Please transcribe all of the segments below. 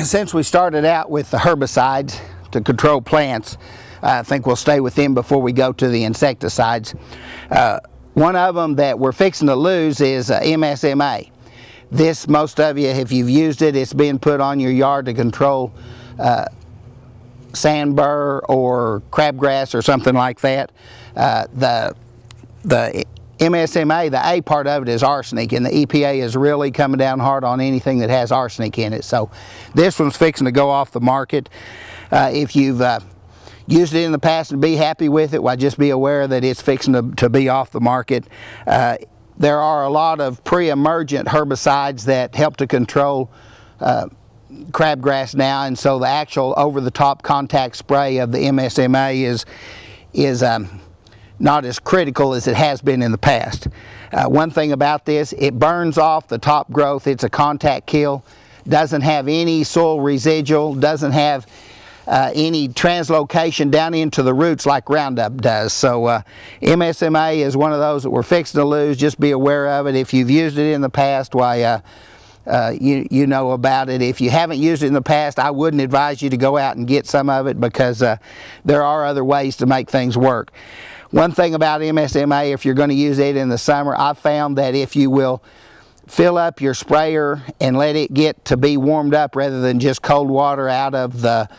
since we started out with the herbicides to control plants, I think we'll stay with them before we go to the insecticides. One of them that we're fixing to lose is MSMA. This, most of you, if you've used it, it's been put on your yard to control sandbur or crabgrass or something like that. The MSMA, the A part of it is arsenic, and the EPA is really coming down hard on anything that has arsenic in it. So this one's fixing to go off the market. If you've used it in the past and be happy with it, well, just be aware that it's fixing to be off the market. There are a lot of pre-emergent herbicides that help to control crabgrass now, and so the actual over-the-top contact spray of the MSMA is not as critical as it has been in the past. One thing about this, it burns off the top growth. It's a contact kill, doesn't have any soil residual, doesn't have any translocation down into the roots like Roundup does. So MSMA is one of those that we're fixing to lose. Just be aware of it. If you've used it in the past, why you know about it. If you haven't used it in the past, I wouldn't advise you to go out and get some of it, because there are other ways to make things work. One thing about MSMA, if you're going to use it in the summer, I've found that if you will fill up your sprayer and let it get to be warmed up rather than just cold water out of the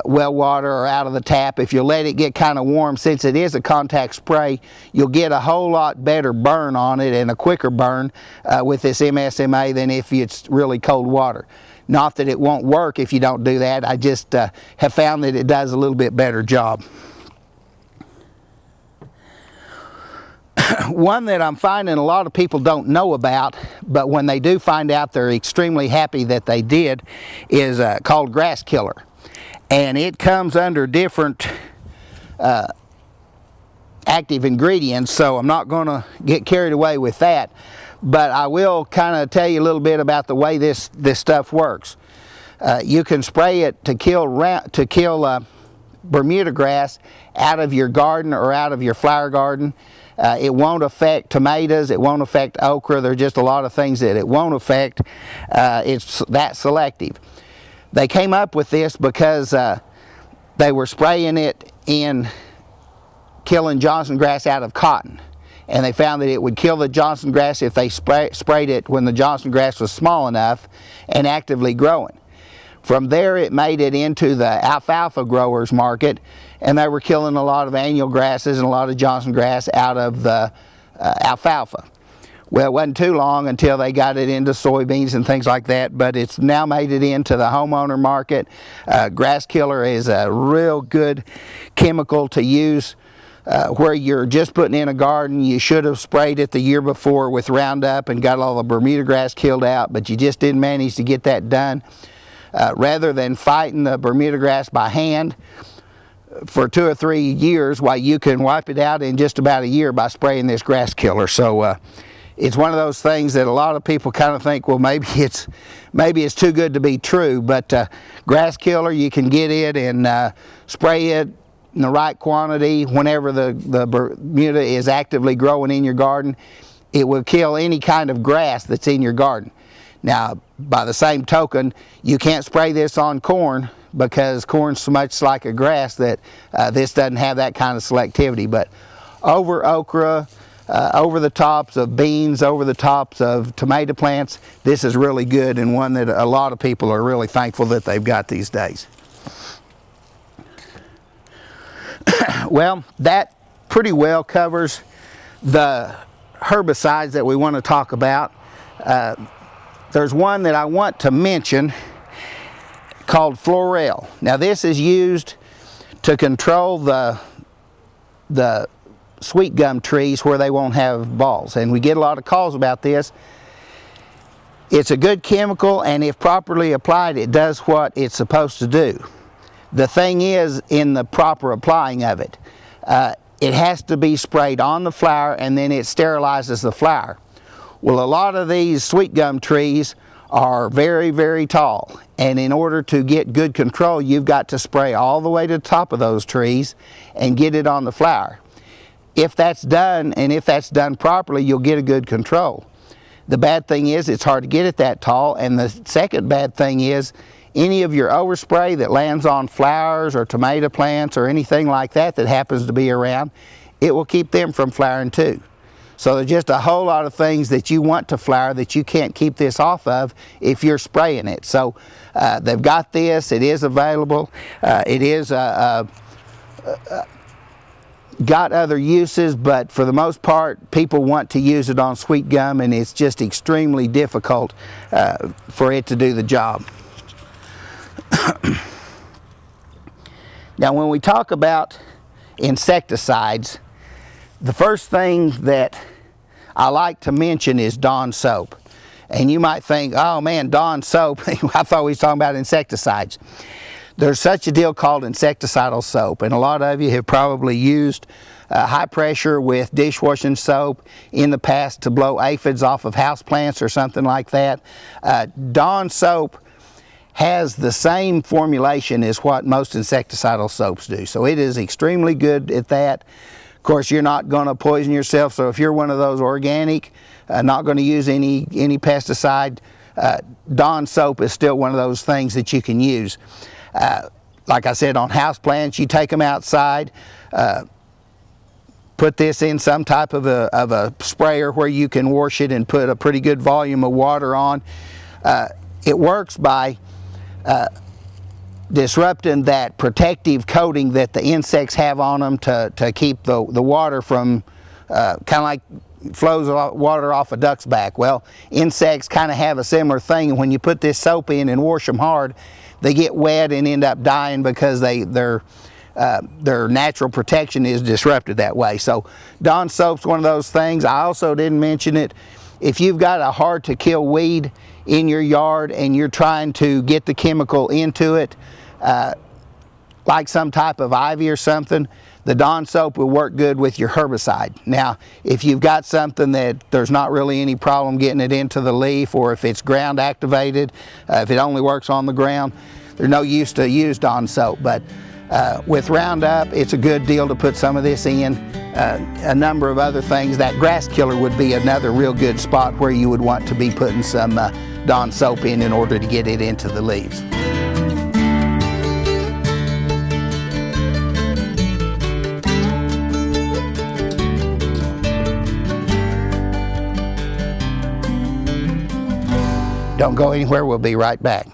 well water or out of the tap, if you let it get kind of warm, since it is a contact spray, you'll get a whole lot better burn on it and a quicker burn with this MSMA than if it's really cold water. Not that it won't work if you don't do that, I just have found that it does a little bit better job. One that I'm finding a lot of people don't know about, but when they do find out, they're extremely happy that they did, is called grass killer. And it comes under different active ingredients, so I'm not going to get carried away with that, but I will kind of tell you a little bit about the way this stuff works. You can spray it to kill Bermuda grass out of your garden or out of your flower garden. It won't affect tomatoes, it won't affect okra. There are just a lot of things that it won't affect. It's that selective. They came up with this because they were spraying it in killing Johnson grass out of cotton. And they found that it would kill the Johnson grass if they sprayed it when the Johnson grass was small enough and actively growing. From there, it made it into the alfalfa growers market, and they were killing a lot of annual grasses and a lot of Johnson grass out of the alfalfa. Well, it wasn't too long until they got it into soybeans and things like that, but it's now made it into the homeowner market. Grass killer is a real good chemical to use where you're just putting in a garden. You should have sprayed it the year before with Roundup and got all the Bermuda grass killed out, but you just didn't manage to get that done. Rather than fighting the Bermuda grass by hand for 2 or 3 years, why, you can wipe it out in just about a year by spraying this grass killer. So it's one of those things that a lot of people kind of think, well, maybe it's too good to be true. But grass killer, you can get it and spray it in the right quantity whenever the Bermuda is actively growing in your garden. It will kill any kind of grass that's in your garden. Now, by the same token, you can't spray this on corn, because corn's so much like a grass that this doesn't have that kind of selectivity. But over okra, over the tops of beans, over the tops of tomato plants, this is really good, and one that a lot of people are really thankful that they've got these days. Well, that pretty well covers the herbicides that we want to talk about. There's one that I want to mention called Florel. Now, this is used to control the sweet gum trees where they won't have balls, and we get a lot of calls about this. It's a good chemical, and if properly applied, it does what it's supposed to do. The thing is, in the proper applying of it, it has to be sprayed on the flower, and then it sterilizes the flower. Well, a lot of these sweet gum trees are very, very tall, and in order to get good control, you've got to spray all the way to the top of those trees and get it on the flower. If that's done, and if that's done properly, you'll get a good control. The bad thing is it's hard to get it that tall, and the second bad thing is any of your overspray that lands on flowers or tomato plants or anything like that that happens to be around, it will keep them from flowering too. So there's just a whole lot of things that you want to flower that you can't keep this off of if you're spraying it. So they've got this, it is available, it is got other uses, but for the most part people want to use it on sweet gum, and it's just extremely difficult for it to do the job. Now when we talk about insecticides, the first thing that I like to mention is Dawn soap. And you might think, oh man, Dawn soap, I thought we was talking about insecticides. There's such a deal called insecticidal soap, and a lot of you have probably used high pressure with dishwashing soap in the past to blow aphids off of houseplants or something like that. Dawn soap has the same formulation as what most insecticidal soaps do, so it is extremely good at that. Of course, you're not going to poison yourself, so if you're one of those organic, not going to use any pesticide, Dawn soap is still one of those things that you can use. Like I said, on houseplants, you take them outside, put this in some type of a sprayer where you can wash it and put a pretty good volume of water on. It works by disrupting that protective coating that the insects have on them to keep the water from, kind of like flows water off a duck's back. Well, insects kind of have a similar thing, and when you put this soap in and wash them hard, they get wet and end up dying because their natural protection is disrupted that way. So Dawn soap's one of those things. I also didn't mention it. If you've got a hard to kill weed in your yard and you're trying to get the chemical into it, like some type of ivy or something, the Dawn soap will work good with your herbicide. Now, if you've got something that there's not really any problem getting it into the leaf, or if it's ground activated, if it only works on the ground, there's no use to use Dawn soap. But with Roundup, it's a good deal to put some of this in. A number of other things. That grass killer would be another real good spot where you would want to be putting some Dawn soap in order to get it into the leaves. Don't go anywhere, we'll be right back.